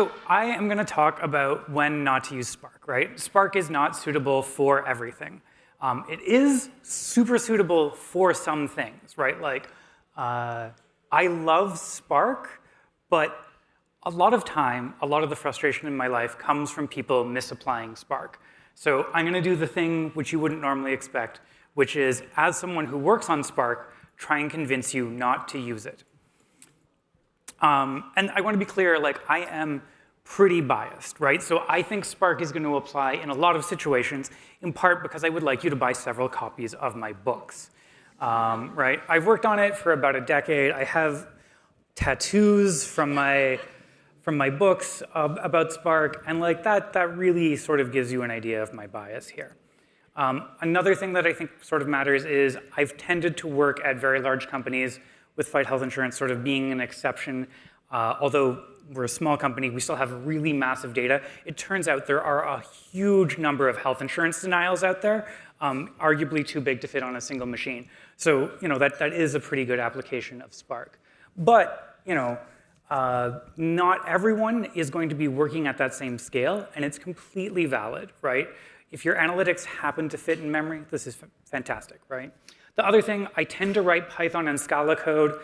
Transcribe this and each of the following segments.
So I am going to talk about when not to use Spark, right? Spark is not suitable for everything. It is super suitable for some things, right? Like, I love Spark, but a lot of time, a lot of the frustration in my life comes from people misapplying Spark. So I'm going to do the thing which you wouldn't normally expect, which is, as someone who works on Spark, try and convince you not to use it. And I want to be clear, like, I am pretty biased, right? So I think Spark is going to apply in a lot of situations, in part because I would like you to buy several copies of my books, right? I've worked on it for about a decade. I have tattoos from my books about Spark, and like that really sort of gives you an idea of my bias here. Another thing that I think sort of matters is I've tended to work at very large companies, with Fight Health Insurance sort of being an exception. Although we're a small company, we still have really massive data. It turns out there are a huge number of health insurance denials out there, arguably too big to fit on a single machine. So that is a pretty good application of Spark. But not everyone is going to be working at that same scale, and it's completely valid, right? If your analytics happen to fit in memory, this is fantastic, right? The other thing, I tend to write Python and Scala code.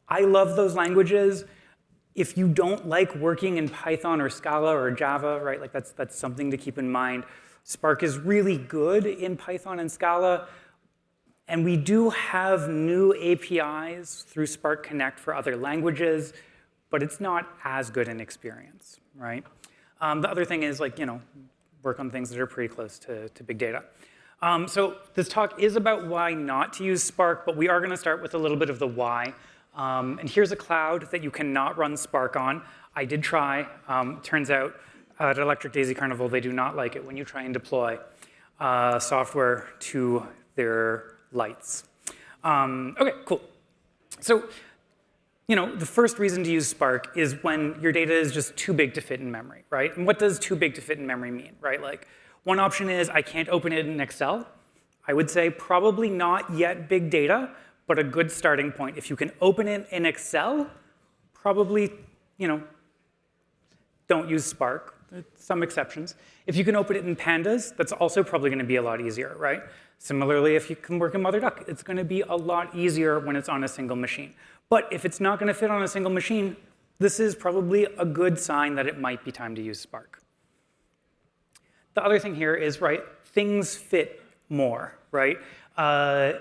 I love those languages. If you don't like working in Python or Scala or Java, right, like that's something to keep in mind. Spark is really good in Python and Scala, and we do have new APIs through Spark Connect for other languages, but it's not as good an experience, right? The other thing is, like, work on things that are pretty close to big data. So this talk is about why not to use Spark, but we are going to start with a little bit of the why. And here's a cloud that you cannot run Spark on. I did try. Turns out at Electric Daisy Carnival, they do not like it when you try and deploy software to their lights. OK, cool. So the first reason to use Spark is when your data is just too big to fit in memory, right? And what does too big to fit in memory mean, right? Like, one option is I can't open it in Excel. I would say probably not yet big data, but a good starting point. If you can open it in Excel, probably, don't use Spark. Some exceptions. If you can open it in Pandas, that's also probably going to be a lot easier, right? Similarly, if you can work in MotherDuck, it's going to be a lot easier when it's on a single machine. But if it's not going to fit on a single machine, this is probably a good sign that it might be time to use Spark. The other thing here is, right, things fit more, right?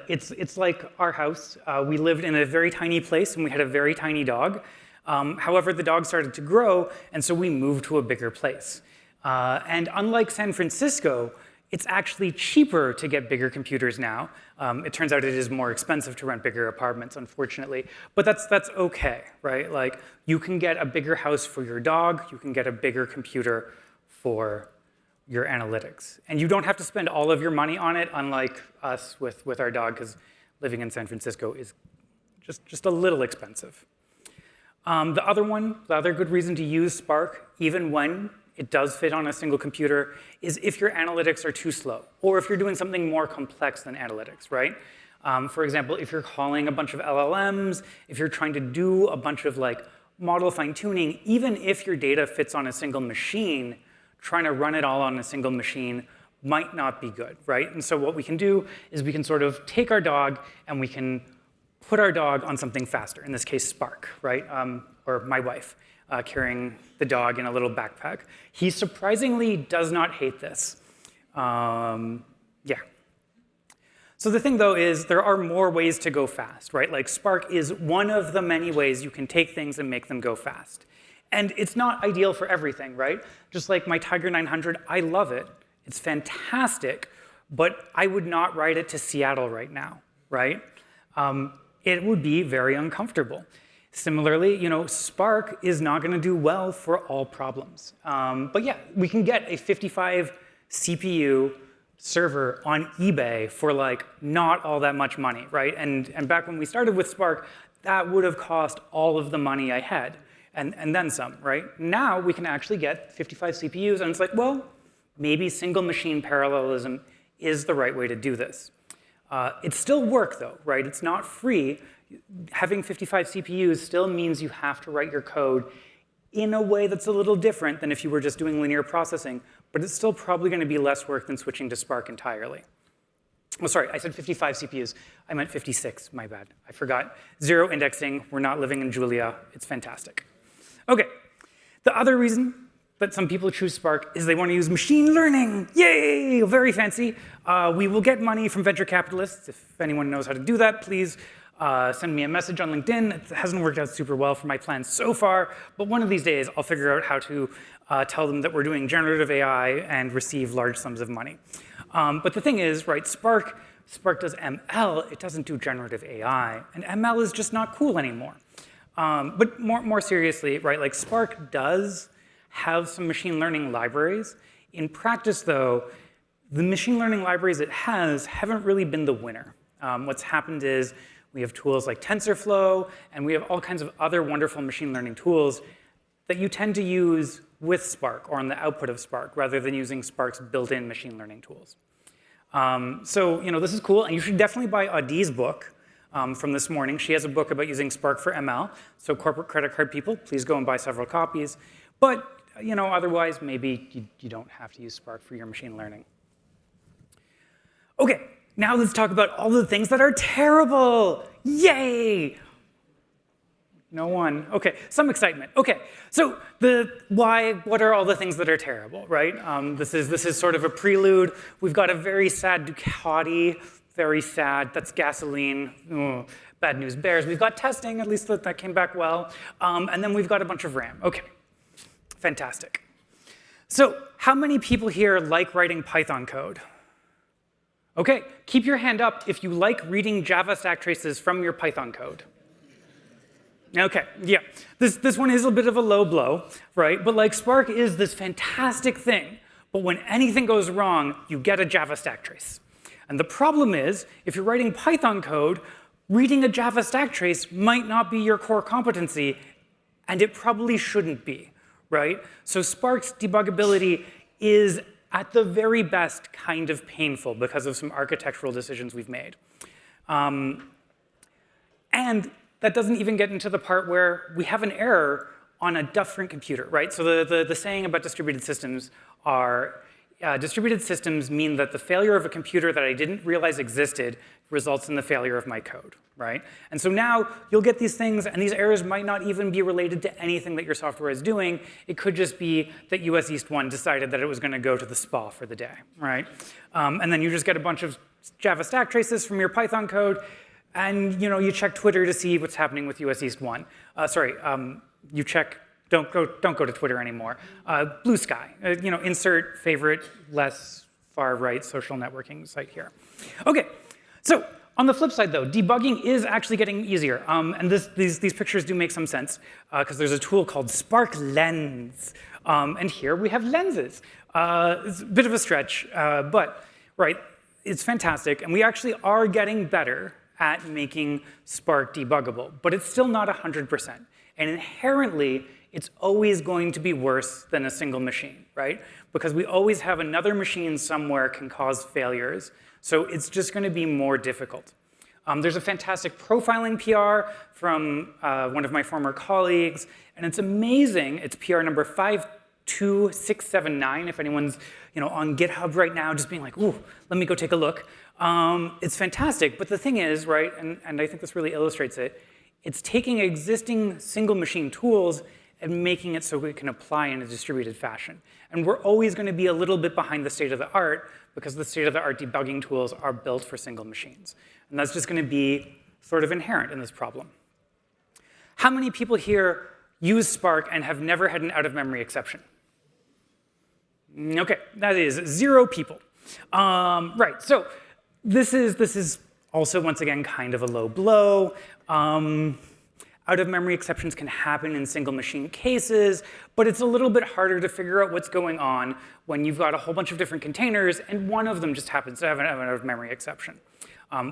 It's like our house. We lived in a very tiny place, and we had a very tiny dog. However, the dog started to grow, and so we moved to a bigger place. And unlike San Francisco, it's actually cheaper to get bigger computers now. It turns out it is more expensive to rent bigger apartments, unfortunately. But that's OK, right? Like, you can get a bigger house for your dog. You can get a bigger computer for your analytics. And you don't have to spend all of your money on it, unlike us with our dog, because living in San Francisco is just a little expensive. The other good reason to use Spark, even when it does fit on a single computer, is if your analytics are too slow, or if you're doing something more complex than analytics, right? For example, if you're calling a bunch of LLMs, if you're trying to do a bunch of model fine-tuning, even if your data fits on a single machine, trying to run it all on a single machine might not be good, right? And so what we can do is we can sort of take our dog and we can put our dog on something faster, in this case, Spark, right? Or my wife carrying the dog in a little backpack. He surprisingly does not hate this. Yeah. So the thing, though, is there are more ways to go fast, right? Like, Spark is one of the many ways you can take things and make them go fast. And it's not ideal for everything, right? Just like my Tiger 900, I love it. It's fantastic, but I would not write it to Seattle right now, right? It would be very uncomfortable. Similarly, Spark is not going to do well for all problems. But yeah, we can get a 55 CPU server on eBay for not all that much money, right? And back when we started with Spark, that would have cost all of the money I had. And then some, right? Now we can actually get 55 CPUs, and it's like, well, maybe single machine parallelism is the right way to do this. It's still work, though, right? It's not free. Having 55 CPUs still means you have to write your code in a way that's a little different than if you were just doing linear processing, but it's still probably going to be less work than switching to Spark entirely. Oh, sorry, I said 55 CPUs. I meant 56, my bad. I forgot. 0 indexing, we're not living in Julia. It's fantastic. Okay, the other reason that some people choose Spark is they want to use machine learning. Yay, very fancy. We will get money from venture capitalists. If anyone knows how to do that, please send me a message on LinkedIn. It hasn't worked out super well for my plans so far, but one of these days I'll figure out how to tell them that we're doing generative AI and receive large sums of money. But the thing is, right, Spark does ML, it doesn't do generative AI, and ML is just not cool anymore. But more seriously, right, like Spark does have some machine learning libraries. In practice, though, the machine learning libraries it has haven't really been the winner. What's happened is we have tools like TensorFlow, and we have all kinds of other wonderful machine learning tools that you tend to use with Spark or on the output of Spark rather than using Spark's built-in machine learning tools. So this is cool, and you should definitely buy Adi's book from this morning. She has a book about using Spark for ML. So corporate credit card people, please go and buy several copies. But otherwise, maybe you don't have to use Spark for your machine learning. Okay, now let's talk about all the things that are terrible. Yay! No one. Okay, some excitement. Okay, so what are all the things that are terrible, right? This is sort of a prelude. We've got a very sad Ducati, very sad. That's gasoline. Oh, bad news bears. We've got testing, at least that came back well. And then we've got a bunch of RAM. Okay, fantastic. So how many people here like writing Python code? Okay, keep your hand up if you like reading Java stack traces from your Python code. Okay, yeah, this one is a bit of a low blow, right? But like Spark is this fantastic thing, but when anything goes wrong, you get a Java stack trace. And the problem is, if you're writing Python code, reading a Java stack trace might not be your core competency, and it probably shouldn't be, right? So Spark's debuggability is, at the very best, kind of painful because of some architectural decisions we've made. And that doesn't even get into the part where we have an error on a different computer, right? So the saying about distributed systems are, distributed systems mean that the failure of a computer that I didn't realize existed results in the failure of my code, right? And so now you'll get these things, and these errors might not even be related to anything that your software is doing. It could just be that US East 1 decided that it was going to go to the spa for the day, right? And then you just get a bunch of Java stack traces from your Python code, and you check Twitter to see what's happening with US East 1. You check, don't go to Twitter anymore. Blue Sky, insert favorite, less far-right social networking site here. Okay, so on the flip side though, debugging is actually getting easier. And these pictures do make some sense because there's a tool called Spark Lens. And here we have lenses. It's a bit of a stretch, but right, it's fantastic. And we actually are getting better at making Spark debuggable, but it's still not 100%. And inherently, it's always going to be worse than a single machine, right? Because we always have another machine somewhere can cause failures, so it's just going to be more difficult. There's a fantastic profiling PR from one of my former colleagues, and it's amazing. It's PR number 52679. If anyone's on GitHub right now, just being like, ooh, let me go take a look. It's fantastic, but the thing is, right, and I think this really illustrates it, it's taking existing single machine tools and making it so we can apply in a distributed fashion. And we're always going to be a little bit behind the state of the art because the state of the art debugging tools are built for single machines. And that's just going to be sort of inherent in this problem. How many people here use Spark and have never had an out-of-memory exception? Okay, that is 0 people. Right, so this is also, once again, kind of a low blow. Out-of-memory exceptions can happen in single machine cases, but it's a little bit harder to figure out what's going on when you've got a whole bunch of different containers and one of them just happens to have an out-of-memory exception.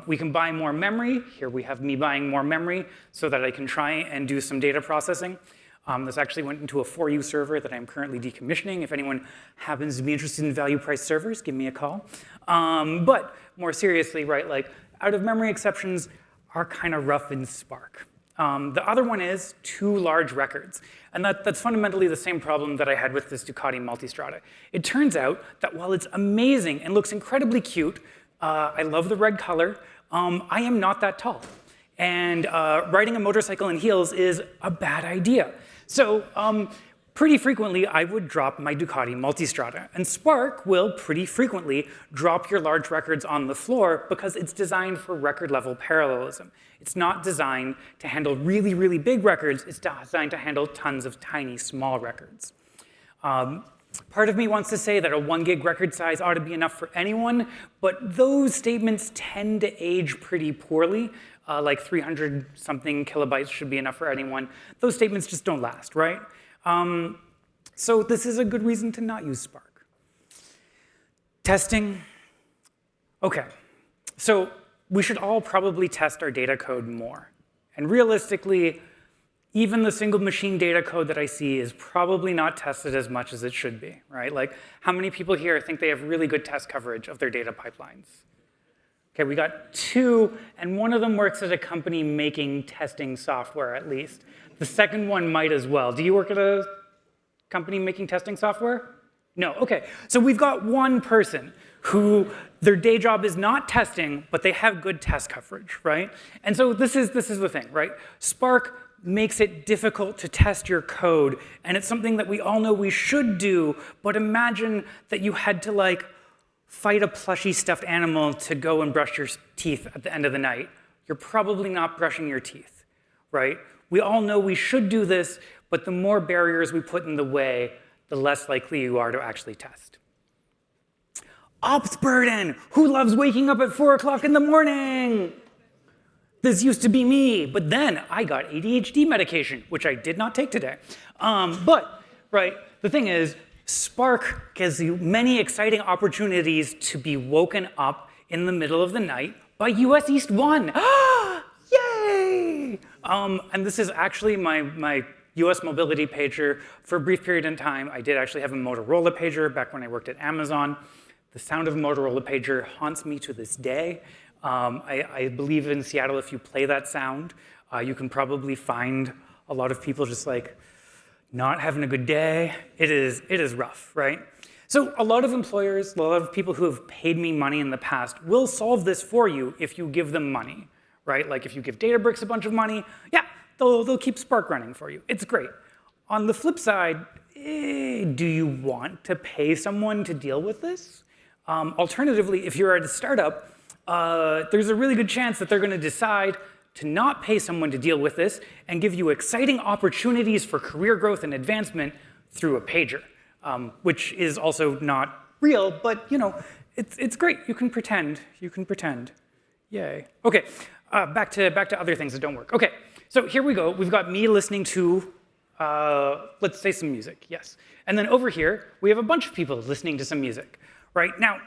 We can buy more memory. Here we have me buying more memory so that I can try and do some data processing. This actually went into a 4U server that I'm currently decommissioning. If anyone happens to be interested in value-priced servers, give me a call. But more seriously, right, like out-of-memory exceptions are kind of rough in Spark. The other one is too large records. And that's fundamentally the same problem that I had with this Ducati Multistrada. It turns out that while it's amazing and looks incredibly cute, I love the red color, I am not that tall. And riding a motorcycle in heels is a bad idea. So pretty frequently, I would drop my Ducati Multistrada. And Spark will pretty frequently drop your large records on the floor because it's designed for record-level parallelism. It's not designed to handle really, really big records. It's designed to handle tons of tiny, small records. Part of me wants to say that a 1 gig record size ought to be enough for anyone, but those statements tend to age pretty poorly. Like 300-something kilobytes should be enough for anyone. Those statements just don't last, right? So this is a good reason to not use Spark. Testing. Okay, so we should all probably test our data code more. And realistically, even the single machine data code that I see is probably not tested as much as it should be, right? Like, how many people here think they have really good test coverage of their data pipelines? Okay, we got 2, and one of them works at a company making testing software, at least. The second one might as well. Do you work at a company making testing software? No, okay. So we've got one person who their day job is not testing, but they have good test coverage, right? And so this is the thing, right? Spark makes it difficult to test your code, and it's something that we all know we should do, but imagine that you had to, like, fight a plushy stuffed animal to go and brush your teeth at the end of the night. You're probably not brushing your teeth, right? We all know we should do this, but the more barriers we put in the way, the less likely you are to actually test. Ops burden. Who loves waking up at 4 o'clock in the morning? This used to be me, but then I got ADHD medication, which I did not take today. But, right, the thing is, Spark gives you many exciting opportunities to be woken up in the middle of the night by US East 1. Yay! And this is actually my US mobility pager. For a brief period in time, I did actually have a Motorola pager back when I worked at Amazon. The sound of a Motorola pager haunts me to this day. I believe in Seattle, if you play that sound, you can probably find a lot of people just like not having a good day. It is rough, right? So a lot of employers, a lot of people who have paid me money in the past will solve this for you if you give them money, right? Like if you give Databricks a bunch of money, yeah, they'll keep Spark running for you. It's great. On the flip side, do you want to pay someone to deal with this? Alternatively, if you're at a startup, there's a really good chance that they're going to decide to not pay someone to deal with this and give you exciting opportunities for career growth and advancement through a pager, which is also not real, but you know, it's great. You can pretend. You can pretend. Yay. Okay, back to other things that don't work. Okay, so here we go. We've got me listening to, let's say, some music. Yes. And then over here, we have a bunch of people listening to some music. Right? Now,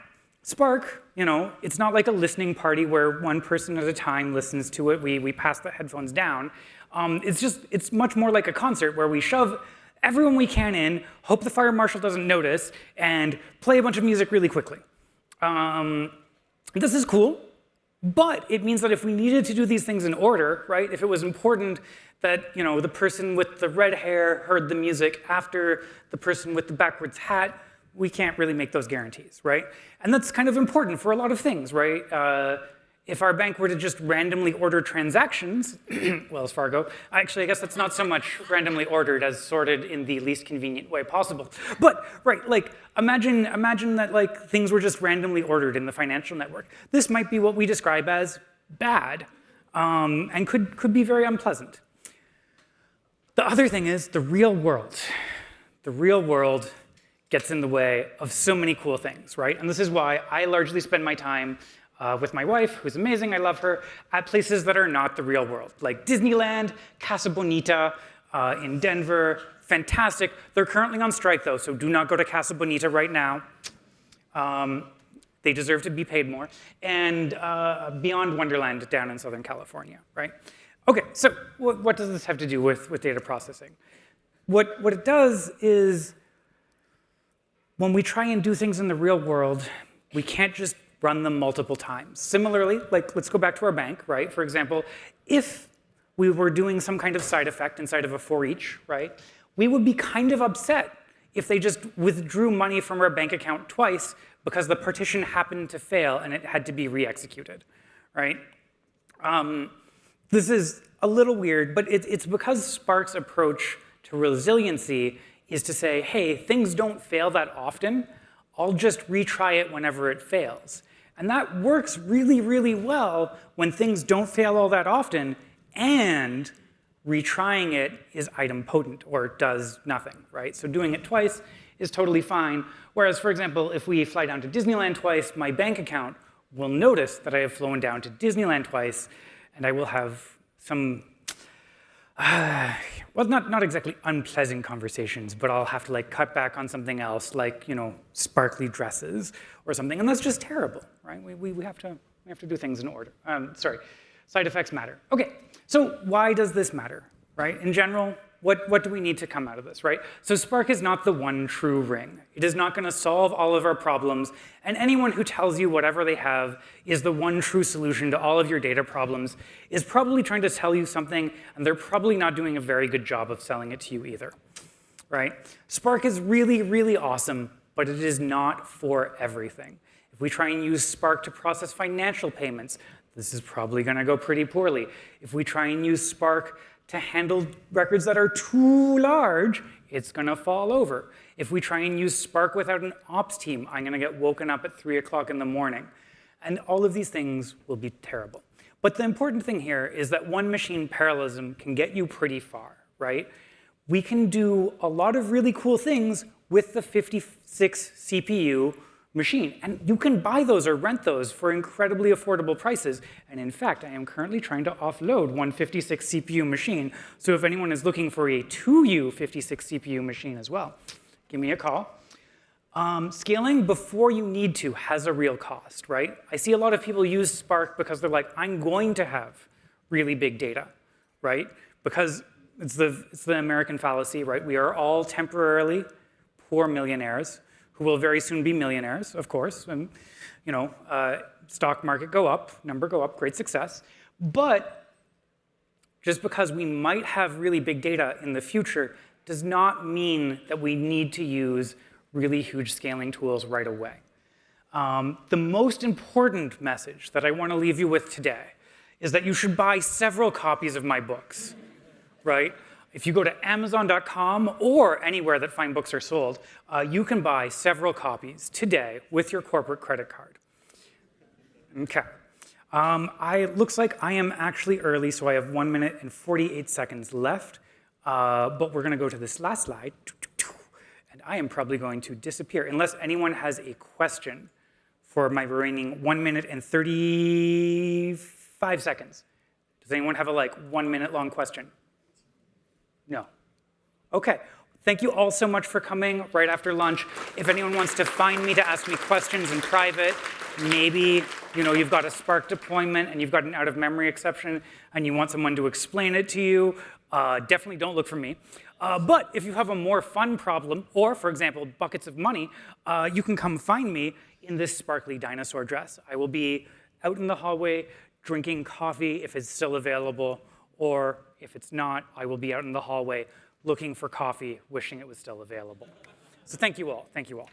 Spark, you know, it's not like a listening party where one person at a time listens to it. We pass the headphones down. It's much more like a concert where we shove everyone we can in, hope the fire marshal doesn't notice, and play a bunch of music really quickly. This is cool, but it means that if we needed to do these things in order, right? If it was important that, you know, the person with the red hair heard the music after the person with the backwards hat, we can't really make those guarantees, right? And that's kind of important for a lot of things, right? If our bank were to just randomly order transactions, Wells Fargo, actually, I guess that's not so much randomly ordered as sorted in the least convenient way possible. But, right, like, imagine that, like, things were just randomly ordered in the financial network. This might be what we describe as bad, and could be very unpleasant. The other thing is the real world. The real world gets in the way of so many cool things, right? And this is why I largely spend my time with my wife, who's amazing, I love her, at places that are not the real world, like Disneyland, Casa Bonita in Denver, fantastic. They're currently on strike though, so do not go to Casa Bonita right now. They deserve to be paid more. And Beyond Wonderland down in Southern California, right? Okay, so what does this have to do with data processing? What it does is, when we try and do things in the real world, we can't just run them multiple times. Similarly, like, let's go back to our bank, right? For example, if we were doing some kind of side effect inside of a for each, right? We would be kind of upset if they just withdrew money from our bank account twice because the partition happened to fail and it had to be re-executed, right? This is a little weird, but it's because Spark's approach to resiliency is to say, hey, things don't fail that often. I'll just retry it whenever it fails. And that works really, really well when things don't fail all that often and retrying it is idempotent or does nothing, right? So doing it twice is totally fine. Whereas, for example, if we fly down to Disneyland twice, my bank account will notice that I have flown down to Disneyland twice, and I will have some, well, not exactly unpleasant conversations, but I'll have to like cut back on something else, like, you know, sparkly dresses or something, and that's just terrible, right? We have to do things in order. Sorry, side effects matter. Okay, so why does this matter, right? In general, what do we need to come out of this, right? So Spark is not the one true ring. It is not going to solve all of our problems, and anyone who tells you whatever they have is the one true solution to all of your data problems is probably trying to tell you something, and they're probably not doing a very good job of selling it to you either, right? Spark is really, really awesome, but it is not for everything. If we try and use Spark to process financial payments, this is probably going to go pretty poorly. If we try and use Spark to handle records that are too large, it's going to fall over. If we try and use Spark without an ops team, I'm going to get woken up at 3 o'clock in the morning. And all of these things will be terrible. But the important thing here is that one machine parallelism can get you pretty far, right? We can do a lot of really cool things with the 56 CPU machine. And you can buy those or rent those for incredibly affordable prices. And in fact, I am currently trying to offload one 56 CPU machine. So if anyone is looking for a 2U 56 CPU machine as well, give me a call. Scaling before you need to has a real cost, right? I see a lot of people use Spark because they're like, I'm going to have really big data, right? Because it's the American fallacy, right? We are all temporarily poor millionaires who will very soon be millionaires, of course, and you know, stock market go up, number go up, great success. But just because we might have really big data in the future does not mean that we need to use really huge scaling tools right away. The most important message that I want to leave you with today is that you should buy several copies of my books, right? If you go to Amazon.com or anywhere that fine books are sold, you can buy several copies today with your corporate credit card. Okay. Looks like I am actually early, so I have 1 minute and 48 seconds left. But we're going to go to this last slide. And I am probably going to disappear unless anyone has a question for my remaining 1 minute and 35 seconds. Does anyone have a 1 minute long question? No. Okay. Thank you all so much for coming right after lunch. If anyone wants to find me to ask me questions in private, maybe you've got a Spark deployment and you've got an out-of-memory exception and you want someone to explain it to you, definitely don't look for me. But if you have a more fun problem, or for example, buckets of money, you can come find me in this sparkly dinosaur dress. I will be out in the hallway drinking coffee if it's still available, or if it's not, I will be out in the hallway looking for coffee, wishing it was still available. So thank you all. Thank you all.